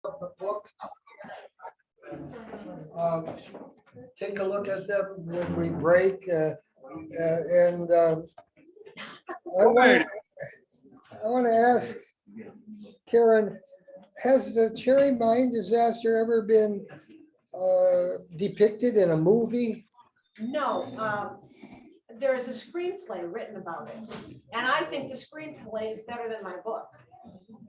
the book. Take a look at them when we break, and I want to ask Karen, has the cherry mine disaster ever been depicted in a movie? No, there is a screenplay written about it, and I think the screenplay is better than my book.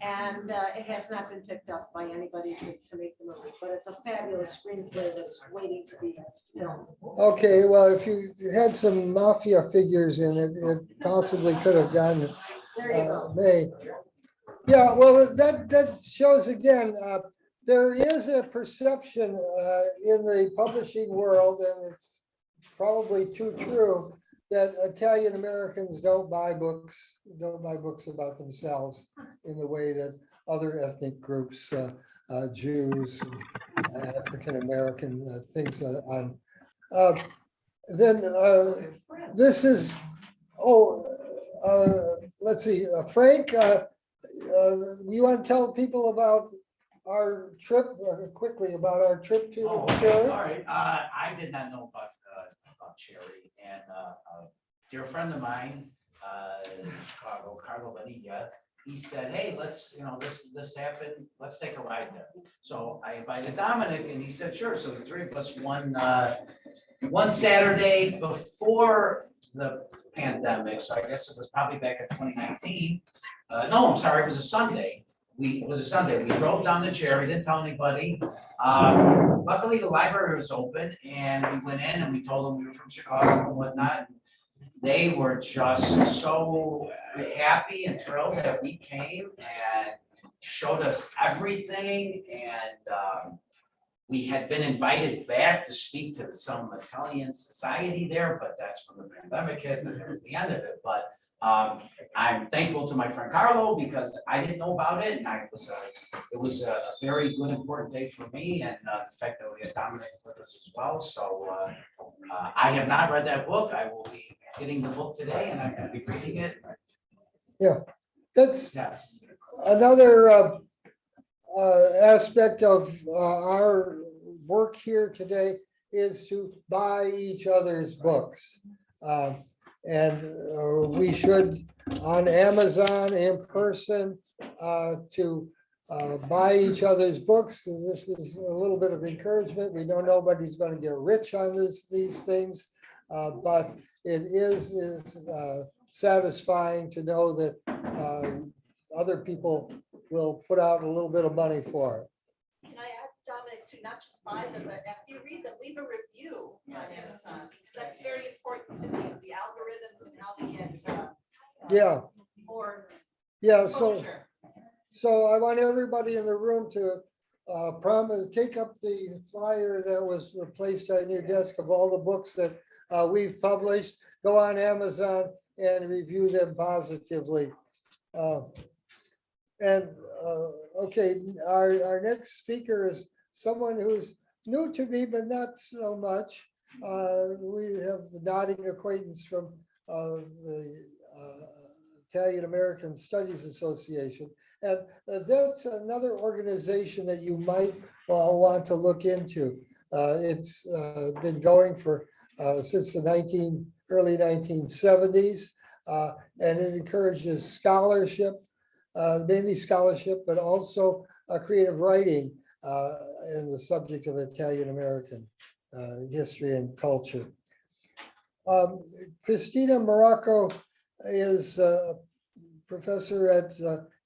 And it has not been picked up by anybody to make the movie, but it's a fabulous screenplay that's waiting to be filmed. Okay, well, if you had some mafia figures in it, it possibly could have done made. Yeah, well, that shows again, there is a perception in the publishing world, and it's probably too true, that Italian Americans don't buy books about themselves in the way that other ethnic groups, Jews, African American, things on. Then this is, let's see, Frank, you want to tell people about our trip, quickly about our trip to Cherry? All right, I did not know about Cherry, and a dear friend of mine in Chicago, Carlo Bonilla, he said, hey, let's, this happened, let's take a ride there. So I invited Dominic, and he said, sure. So the three of us one Saturday before the pandemic, so I guess it was probably back in 2019. No, I'm sorry, it was a Sunday. It was a Sunday. We drove down to Cherry, didn't tell anybody. Luckily, the library was open, and we went in and we told them we were from Chicago and whatnot. They were just so happy and thrilled that we came and showed us everything. And we had been invited back to speak to some Italian society there, but that's when the pandemic hit, and that was the end of it. But I'm thankful to my friend Carlo because I didn't know about it, and it was a very good, important day for me, and the fact that we had Dominic with us as well. So I have not read that book. I will be getting the book today, and I'm going to be reading it. Yeah, that's Yes. another aspect of our work here today is to buy each other's books. And we should, on Amazon, in person, to buy each other's books. This is a little bit of encouragement. We know nobody's going to get rich on these things, but it is satisfying to know that other people will put out a little bit of money for it. Can I ask Dominic to not just buy them, but after you read them, leave a review on Amazon, because that's very important to the algorithms and how they get Yeah. more Yeah, exposure. so I want everybody in the room to take up the flyer that was placed on your desk of all the books that we've published. Go on Amazon and review them positively. Okay, our next speaker is someone who's new to me, but not so much. We have the nodding acquaintance from the Italian American Studies Association. And that's another organization that you might want to look into. It's been going for since the early 1970s, and it encourages scholarship, mainly scholarship, but also creative writing in the subject of Italian American history and culture. Christina Marrocco is a professor at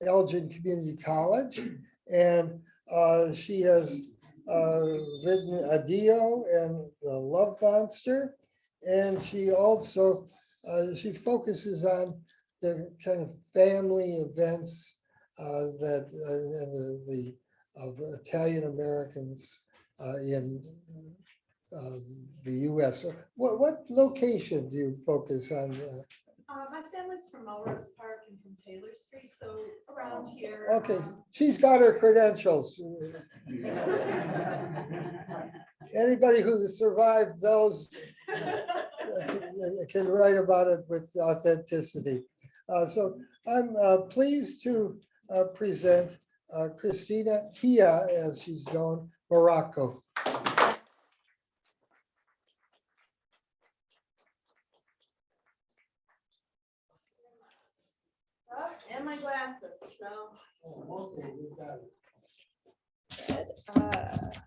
Elgin Community College, and she has written Addio and The Love Monster, and she also she focuses on the kind of family events that of Italian Americans in the U.S. What location do you focus on? My family's from Melrose Park and from Taylor Street, so around here. Okay, she's got her credentials. Anybody who survived those can write about it with authenticity. So I'm pleased to present Christina Tia, as she's known, Marrocco. And my glasses, so. Okay, you got it.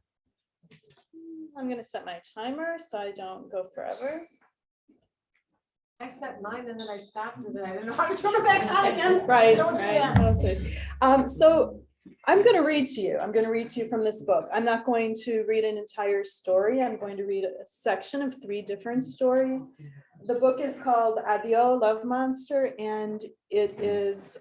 I'm gonna set my timer so I don't go forever. I set mine and then I stopped and then I didn't know how to turn it back on again. Right, Don't do that. right. So I'm going to read to you. I'm going to read to you from this book. I'm not going to read an entire story. I'm going to read a section of 3 different stories. The book is called Addio, Love Monster, and it is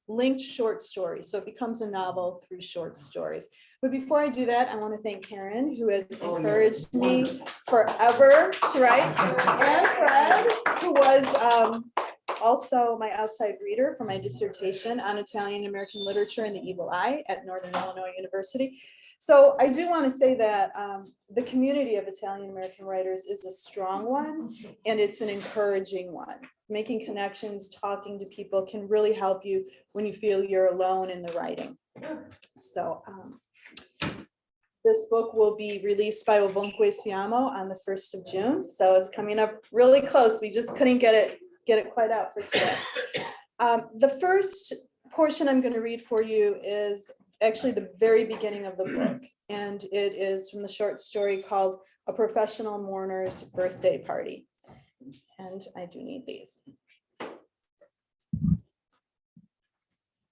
linked short stories. So it becomes a novel through short stories. But before I do that, I want to thank Karen, who has encouraged me forever to write, and Fred, who was also my outside reader for my dissertation on Italian American literature and the evil eye at Northern Illinois University. So I do want to say that the community of Italian American writers is a strong one, and it's an encouraging one. Making connections, talking to people can really help you when you feel you're alone in the writing. So this book will be released by Ovunque Siamo on the 1st of June. So it's coming up really close. We just couldn't get it quite out for today. The first portion I'm going to read for you is actually the very beginning of the book, and it is from the short story called A Professional Mourner's Birthday Party. And I do need these.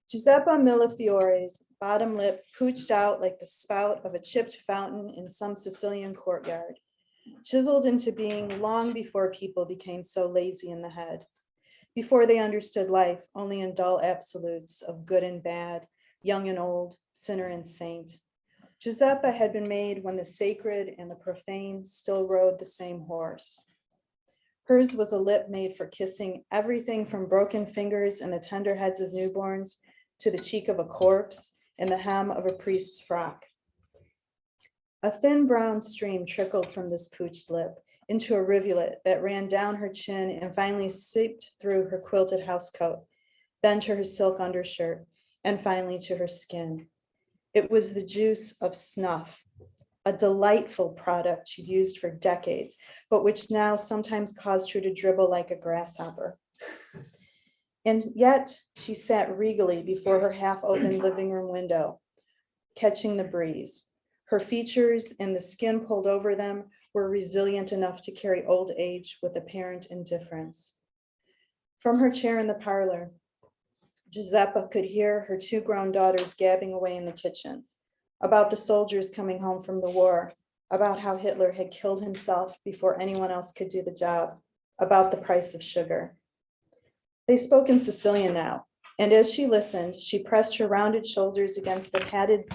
Giuseppe Millefiore's bottom lip pooched out like the spout of a chipped fountain in some Sicilian courtyard, chiseled into being long before people became so lazy in the head, before they understood life only in dull absolutes of good and bad, young and old, sinner and saint. Giuseppe had been made when the sacred and the profane still rode the same horse. Hers was a lip made for kissing everything from broken fingers and the tender heads of newborns to the cheek of a corpse and the hem of a priest's frock. A thin brown stream trickled from this pooched lip into a rivulet that ran down her chin and finally seeped through her quilted housecoat, then to her silk undershirt, and finally to her skin. It was the juice of snuff, a delightful product she'd used for decades, but which now sometimes caused her to dribble like a grasshopper. And yet she sat regally before her half-open living room window, catching the breeze. Her features and the skin pulled over them were resilient enough to carry old age with apparent indifference. From her chair in the parlor, Giuseppe could hear her 2 grown daughters gabbing away in the kitchen about the soldiers coming home from the war, about how Hitler had killed himself before anyone else could do the job, about the price of sugar. They spoke in Sicilian now, and as she listened, she pressed her rounded shoulders against the padded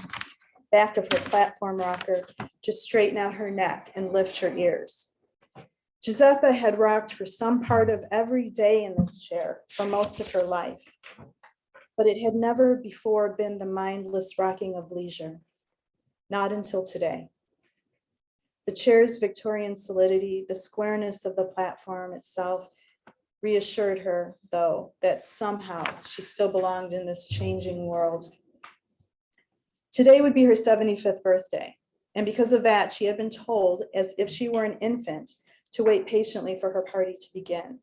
back of her platform rocker to straighten out her neck and lift her ears. Giuseppe had rocked for some part of every day in this chair for most of her life, but it had never before been the mindless rocking of leisure, not until today. The chair's Victorian solidity, the squareness of the platform itself, reassured her, though, that somehow she still belonged in this changing world. Today would be her 75th birthday, and because of that, she had been told, as if she were an infant, to wait patiently for her party to begin,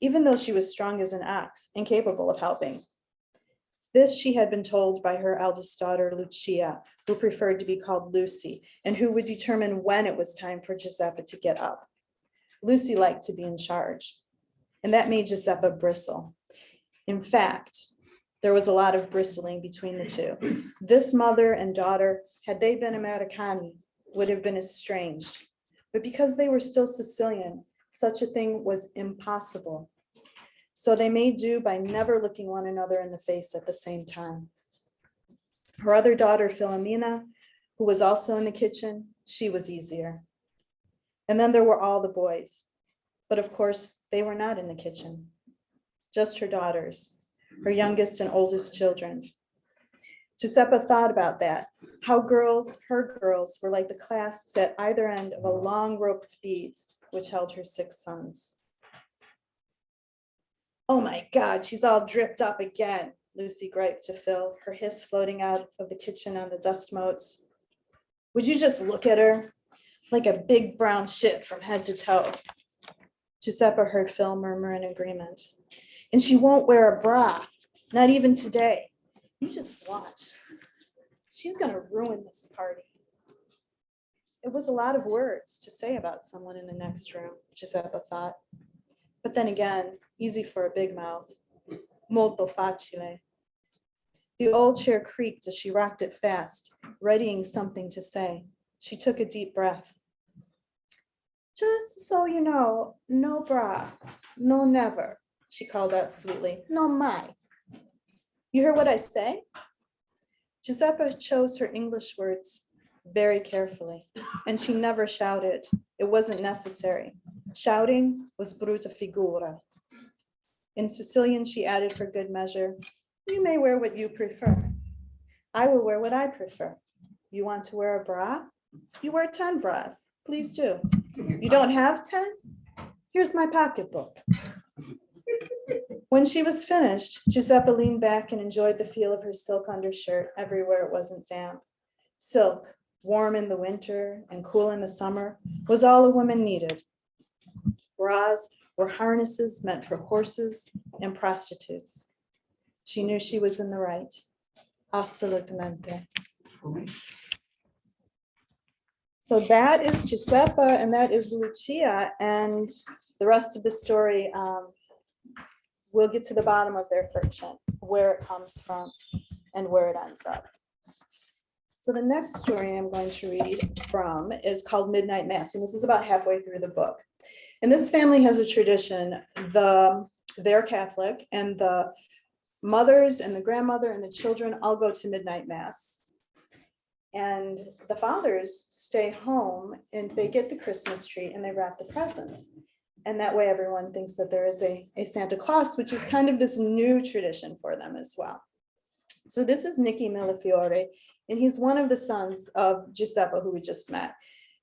even though she was strong as an ox and capable of helping. This she had been told by her eldest daughter, Lucia, who preferred to be called Lucy, and who would determine when it was time for Giuseppe to get up. Lucy liked to be in charge, and that made Giuseppe bristle. In fact, there was a lot of bristling between the two. This mother and daughter, had they been Americani, would have been estranged. But because they were still Sicilian, such a thing was impossible. So they made do by never looking one another in the face at the same time. Her other daughter, Filomena, who was also in the kitchen, she was easier. And then there were all the boys. But of course, they were not in the kitchen, just her daughters, her youngest and oldest children. Giuseppe thought about that, how girls, her girls, were like the clasps at either end of a long rope of beads, which held her 6 sons. Oh my God, she's all dripped up again, Lucy griped to Phil, her hiss floating out of the kitchen on the dust motes. Would you just look at her? Like a big brown shit from head to toe. Giuseppe heard Phil murmur in agreement. And she won't wear a bra, not even today. You just watch. She's gonna ruin this party. It was a lot of words to say about someone in the next room, Giuseppe thought. But then again, easy for a big mouth. Molto facile. The old chair creaked as she rocked it fast, readying something to say. She took a deep breath. Just so you know, no bra, no never, she called out sweetly. No mai. You hear what I say? Giuseppe chose her English words very carefully, and she never shouted. It wasn't necessary. Shouting was brutta figura. In Sicilian, she added for good measure, you may wear what you prefer. I will wear what I prefer. You want to wear a bra? You wear 10 bras. Please do. You don't have 10? Here's my pocketbook. When she was finished, Giuseppe leaned back and enjoyed the feel of her silk undershirt everywhere it wasn't damp. Silk, warm in the winter and cool in the summer, was all a woman needed. Bras were harnesses meant for horses and prostitutes. She knew she was in the right. Assolutamente. So that is Giuseppe and that is Lucia, and the rest of the story, we'll get to the bottom of their friction, where it comes from and where it ends up. So the next story I'm going to read from is called Midnight Mass, and this is about halfway through the book. And this family has a tradition. They're Catholic, and the mothers and the grandmother and the children all go to midnight mass. And the fathers stay home and they get the Christmas tree and they wrap the presents. And that way everyone thinks that there is a Santa Claus, which is kind of this new tradition for them as well. So this is Nicky Millefiore, and he's one of the sons of Giuseppe, who we just met.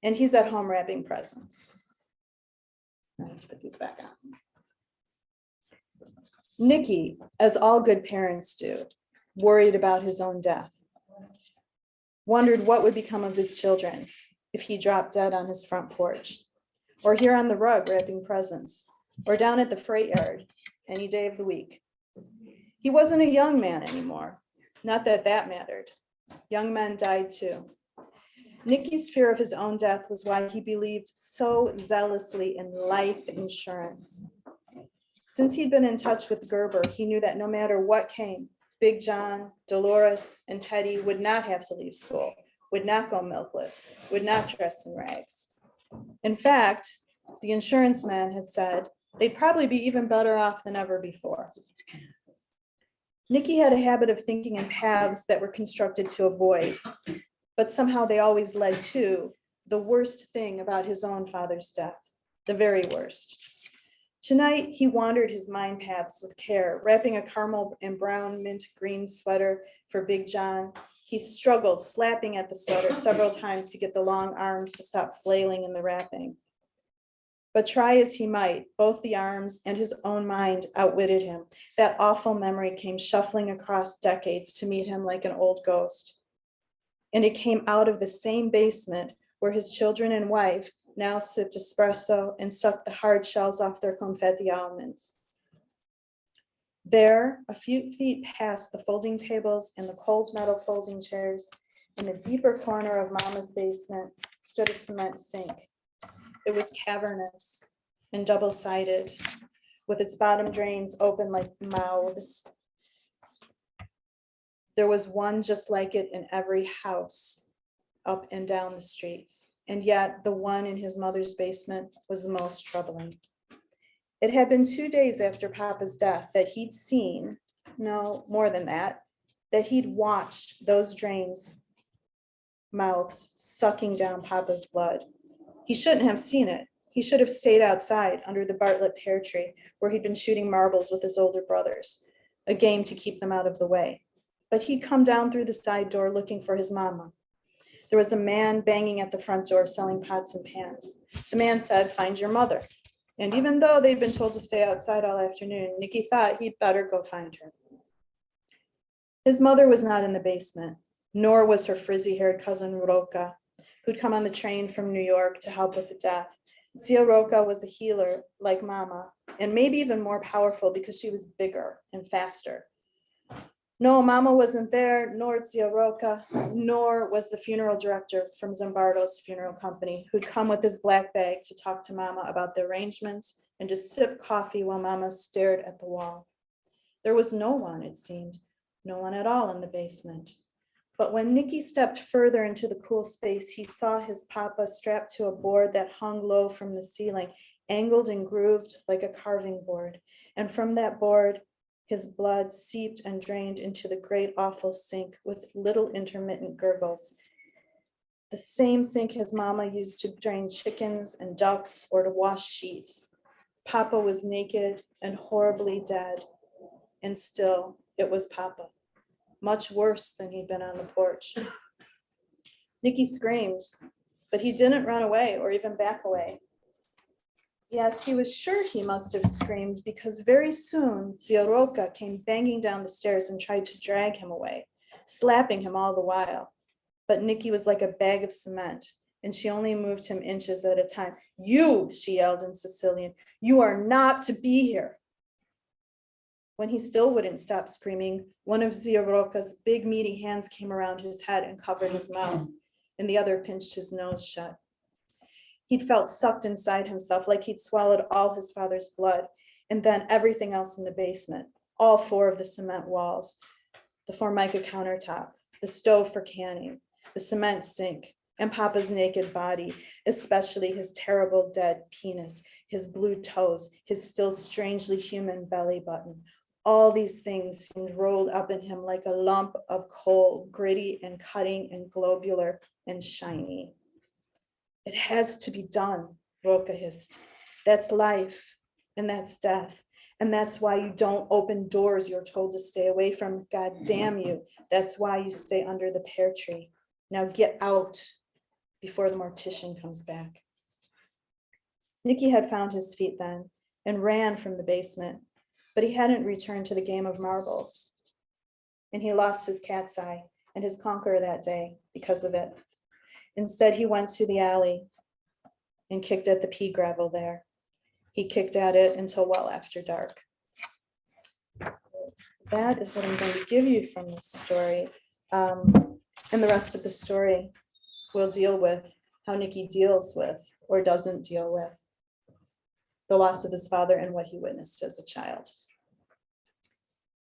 And he's at home wrapping presents. I have to put these back on. Nicky, as all good parents do, worried about his own death. Wondered what would become of his children if he dropped dead on his front porch, or here on the rug wrapping presents, or down at the freight yard any day of the week. He wasn't a young man anymore. Not that that mattered. Young men died too. Nicky's fear of his own death was why he believed so zealously in life insurance. Since he'd been in touch with Gerber, he knew that no matter what came, Big John, Dolores, and Teddy would not have to leave school, would not go milkless, would not dress in rags. In fact, the insurance man had said they'd probably be even better off than ever before. Nicky had a habit of thinking in paths that were constructed to avoid, but somehow they always led to the worst thing about his own father's death, the very worst. Tonight, he wandered his mind paths with care, wrapping a caramel and brown mint green sweater for Big John. He struggled, slapping at the sweater several times to get the long arms to stop flailing in the wrapping. But try as he might, both the arms and his own mind outwitted him. That awful memory came shuffling across decades to meet him like an old ghost. And it came out of the same basement where his children and wife now sipped espresso and sucked the hard shells off their confetti almonds. There, a few feet past the folding tables and the cold metal folding chairs, in the deeper corner of Mama's basement, stood a cement sink. It was cavernous and double-sided, with its bottom drains open like mouths. There was one just like it in every house up and down the streets. And yet the one in his mother's basement was the most troubling. It had been 2 days after Papa's death that he'd seen, no, more than that he'd watched those drains, mouths sucking down Papa's blood. He shouldn't have seen it. He should have stayed outside under the Bartlett pear tree where he'd been shooting marbles with his older brothers, a game to keep them out of the way. But he'd come down through the side door looking for his mama. There was a man banging at the front door selling pots and pans. The man said, "Find your mother." And even though they'd been told to stay outside all afternoon, Nicky thought he'd better go find her. His mother was not in the basement, nor was her frizzy-haired cousin Rocca, who'd come on the train from New York to help with the death. Zia Rocca was a healer like Mama, and maybe even more powerful because she was bigger and faster. No, Mama wasn't there, nor Zia Rocca, nor was the funeral director from Zimbardo's funeral company, who'd come with his black bag to talk to Mama about the arrangements and to sip coffee while Mama stared at the wall. There was no one, it seemed, no one at all in the basement. But when Nicky stepped further into the cool space, he saw his papa strapped to a board that hung low from the ceiling, angled and grooved like a carving board. And from that board, his blood seeped and drained into the great awful sink with little intermittent gurgles. The same sink his mama used to drain chickens and ducks or to wash sheets. Papa was naked and horribly dead. And still, it was Papa, much worse than he'd been on the porch. Nicky screamed, but he didn't run away or even back away. Yes, he was sure he must have screamed because very soon Zia Rocca came banging down the stairs and tried to drag him away, slapping him all the while. But Nicky was like a bag of cement, and she only moved him inches at a time. You, she yelled in Sicilian, you are not to be here. When he still wouldn't stop screaming, one of Zia Rocca's big meaty hands came around his head and covered his mouth, and the other pinched his nose shut. He'd felt sucked inside himself like he'd swallowed all his father's blood, and then everything else in the basement, all four of the cement walls, the Formica countertop, the stove for canning, the cement sink, and Papa's naked body, especially his terrible dead penis, his blue toes, his still strangely human belly button. All these things seemed rolled up in him like a lump of coal, gritty and cutting and globular and shiny. It has to be done, Rocca hissed. That's life, and that's death. And that's why you don't open doors you're told to stay away from. God damn you. That's why you stay under the pear tree. Now get out before the mortician comes back. Nicky had found his feet then and ran from the basement, but he hadn't returned to the game of marbles. And he lost his cat's eye and his conqueror that day because of it. Instead, he went to the alley and kicked at the pea gravel there. He kicked at it until well after dark. So that is what I'm going to give you from this story. And the rest of the story will deal with how Nicky deals with or doesn't deal with the loss of his father and what he witnessed as a child.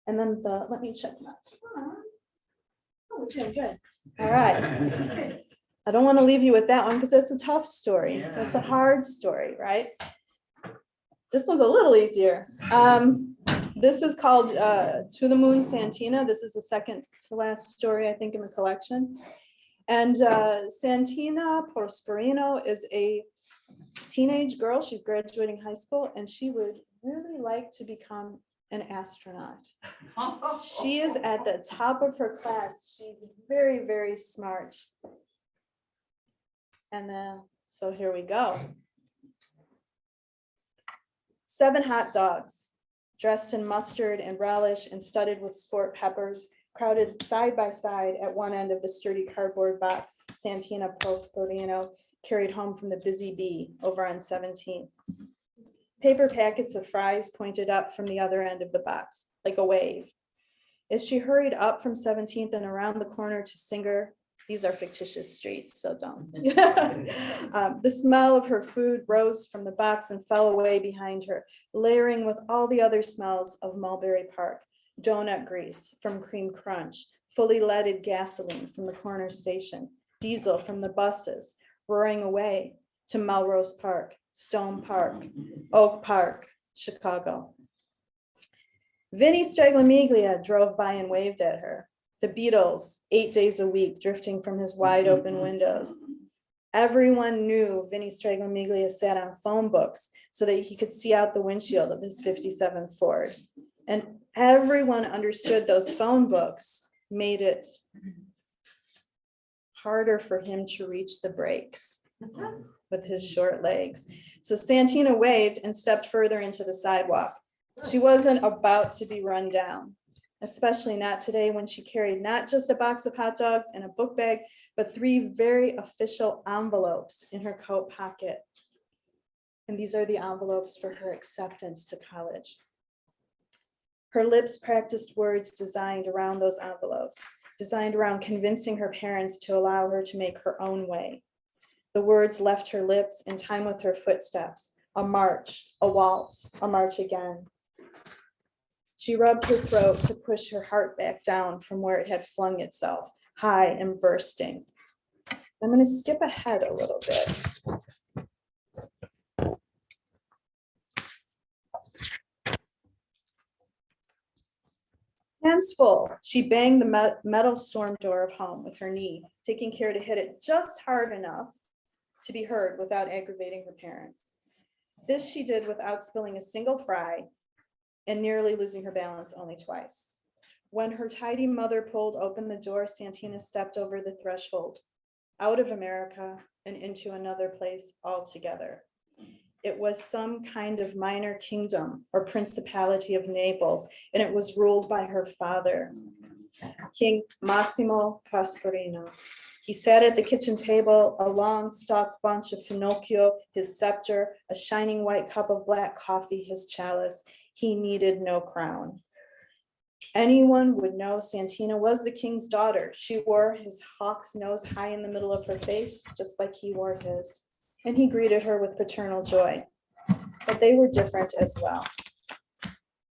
And then let me check that. Oh, we're doing good. All right. I don't want to leave you with that one because it's a tough story. Yeah. It's a hard story, right? This one's a little easier. This is called To the Moon, Santina. This is the second to last story, I think, in the collection. And Santina Prosperino is a teenage girl. She's graduating high school, and she would really like to become an astronaut. She is at the top of her class. She's very, very smart. And so here we go. 7 hot dogs, dressed in mustard and relish and studded with sport peppers, crowded side by side at one end of the sturdy cardboard box Santina Prosperino carried home from the Busy Bee over on 17th. Paper packets of fries pointed up from the other end of the box, like a wave. As she hurried up from 17th and around the corner to Singer, these are fictitious streets, so don't. The smell of her food rose from the box and fell away behind her, layering with all the other smells of Mulberry Park, donut grease from Cream Crunch, fully leaded gasoline from the corner station, diesel from the buses, roaring away to Melrose Park, Stone Park, Oak Park, Chicago. Vinnie Straglamiglia drove by and waved at her. The Beatles, 8 days a week, drifting from his wide open windows. Everyone knew Vinnie Straglamiglia sat on phone books so that he could see out the windshield of his 57 Ford. And everyone understood those phone books made it harder for him to reach the brakes with his short legs. So Santina waved and stepped further into the sidewalk. She wasn't about to be run down. especially not today when she carried not just a box of hot dogs and a book bag, but 3 very official envelopes in her coat pocket. And these are the envelopes for her acceptance to college. Her lips practiced words designed around those envelopes, designed around convincing her parents to allow her to make her own way. The words left her lips in time with her footsteps, a march, a waltz, a march again. She rubbed her throat to push her heart back down from where it had flung itself, high and bursting. I'm going to skip ahead a little bit. Hands full, she banged the metal storm door of home with her knee, taking care to hit it just hard enough to be heard without aggravating her parents. This she did without spilling a single fry and nearly losing her balance only twice. When her tidy mother pulled open the door, Santina stepped over the threshold, out of America and into another place altogether. It was some kind of minor kingdom or principality of Naples, and it was ruled by her father, King Massimo Prosperino. He sat at the kitchen table, a long stalked bunch of finocchio, his scepter, a shining white cup of black coffee, his chalice. He needed no crown. Anyone would know Santina was the king's daughter. She wore his hawk's nose high in the middle of her face, just like he wore his. And he greeted her with paternal joy. But they were different as well.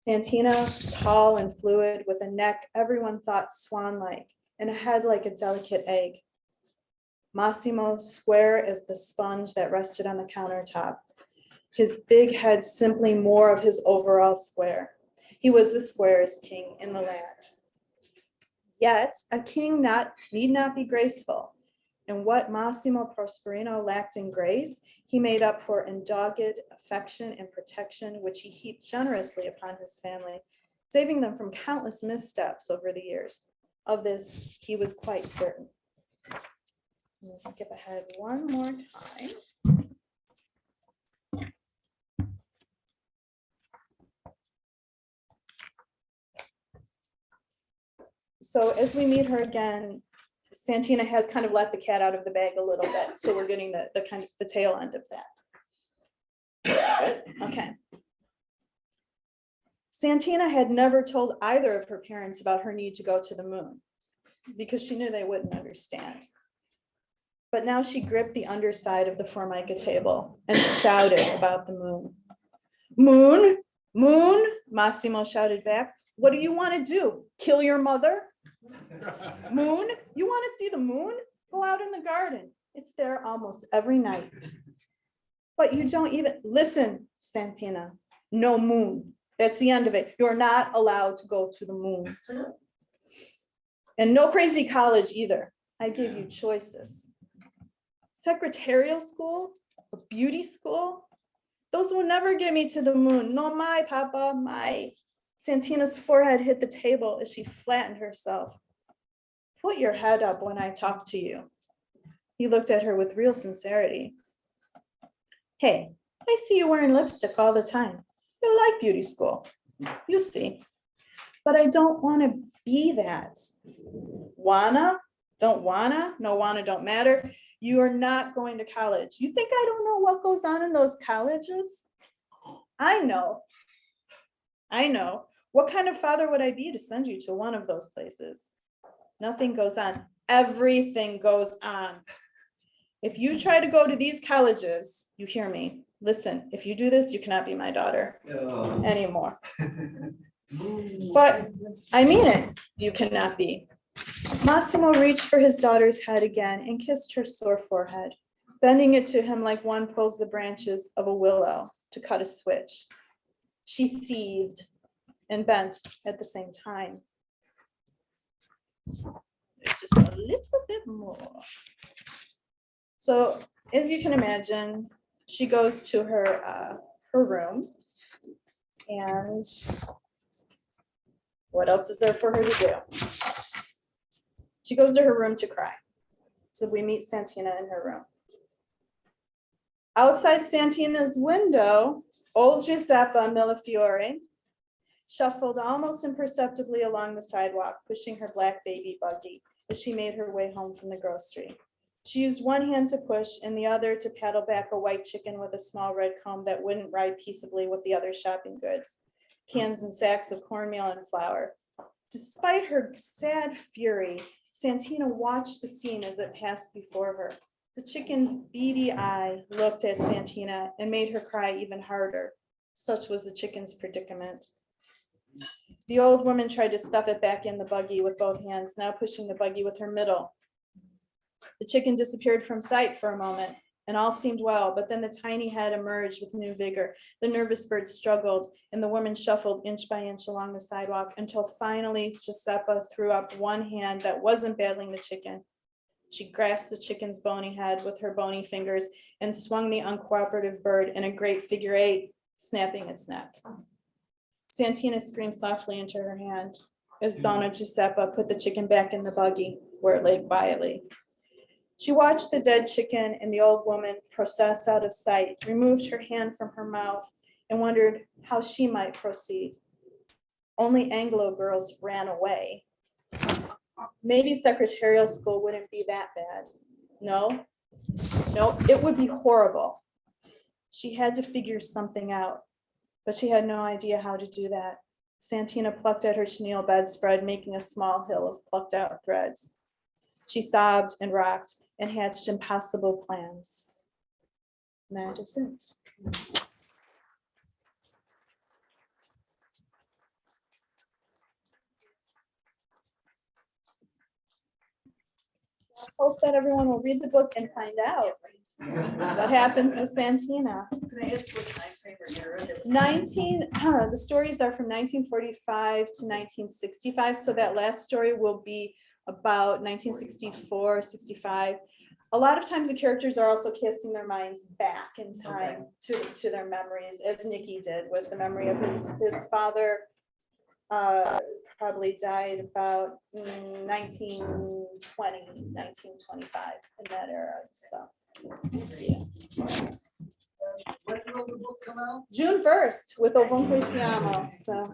Santina, tall and fluid, with a neck everyone thought swan-like, and a head like a delicate egg. Massimo, square as the sponge that rested on the countertop. His big head simply more of his overall square. He was the squarest king in the land. Yet, a king need not be graceful. And what Massimo Prosperino lacked in grace, he made up for in dogged affection and protection, which he heaped generously upon his family, saving them from countless missteps over the years. Of this, he was quite certain. Let's skip ahead one more time. So as we meet her again, Santina has kind of let the cat out of the bag a little bit. So we're getting the kind of the tail end of that. Okay. Santina had never told either of her parents about her need to go to the moon because she knew they wouldn't understand. But now she gripped the underside of the formica table and shouted about the moon. Moon, moon, Massimo shouted back. What do you want to do? Kill your mother? Moon, you want to see the moon? Go out in the garden. It's there almost every night. But you don't even, listen, Santina, no moon. That's the end of it. You're not allowed to go to the moon. And no crazy college either. I gave you choices. Secretarial school, or beauty school, those will never get me to the moon. No, my papa, my. Santina's forehead hit the table as she flattened herself. Put your head up when I talk to you. He looked at her with real sincerity. Hey, I see you wearing lipstick all the time. You'll like beauty school. You see. But I don't want to be that. Wanna? Don't wanna? No wanna, don't matter. You are not going to college. You think I don't know what goes on in those colleges? I know. What kind of father would I be to send you to one of those places? Nothing goes on. Everything goes on. If you try to go to these colleges, you hear me. Listen, if you do this, you cannot be my daughter anymore. But I mean it, you cannot be. Massimo reached for his daughter's head again and kissed her sore forehead, bending it to him like one pulls the branches of a willow to cut a switch. She seethed and bent at the same time. It's just a little bit more. So as you can imagine, she goes to her room, and what else is there for her to do? She goes to her room to cry. So we meet Santina in her room. Outside Santina's window, old Giuseppe Millefiore shuffled almost imperceptibly along the sidewalk, pushing her black baby buggy as she made her way home from the grocery. She used one hand to push and the other to paddle back a white chicken with a small red comb that wouldn't ride peaceably with the other shopping goods, cans and sacks of cornmeal and flour. Despite her sad fury, Santina watched the scene as it passed before her. The chicken's beady eye looked at Santina and made her cry even harder. Such was the chicken's predicament. The old woman tried to stuff it back in the buggy with both hands, now pushing the buggy with her middle. The chicken disappeared from sight for a moment, and all seemed well, but then the tiny head emerged with new vigor. The nervous bird struggled, and the woman shuffled inch by inch along the sidewalk until finally Giuseppa threw up one hand that wasn't battling the chicken. She grasped the chicken's bony head with her bony fingers and swung the uncooperative bird in a great figure eight, snapping its neck. Santina screamed softly into her hand as Donna Giuseppa put the chicken back in the buggy where it lay quietly. She watched the dead chicken and the old woman process out of sight, removed her hand from her mouth, and wondered how she might proceed. Only Anglo girls ran away. Maybe secretarial school wouldn't be that bad. No, it would be horrible. She had to figure something out, but she had no idea how to do that. Santina plucked at her chenille bedspread, making a small hill of plucked out threads. She sobbed and rocked and hatched impossible plans. And that is it. I hope that everyone will read the book and find out what happens with Santina. The stories are from 1945 to 1965, so that last story will be about 1964, 65. A lot of times the characters are also casting their minds back in time to their memories, as Nikki did with the memory of his father. Probably died about 1920, 1925 in that era. So, yeah. When will the book come out? June 1st with Ovunque Siamo. So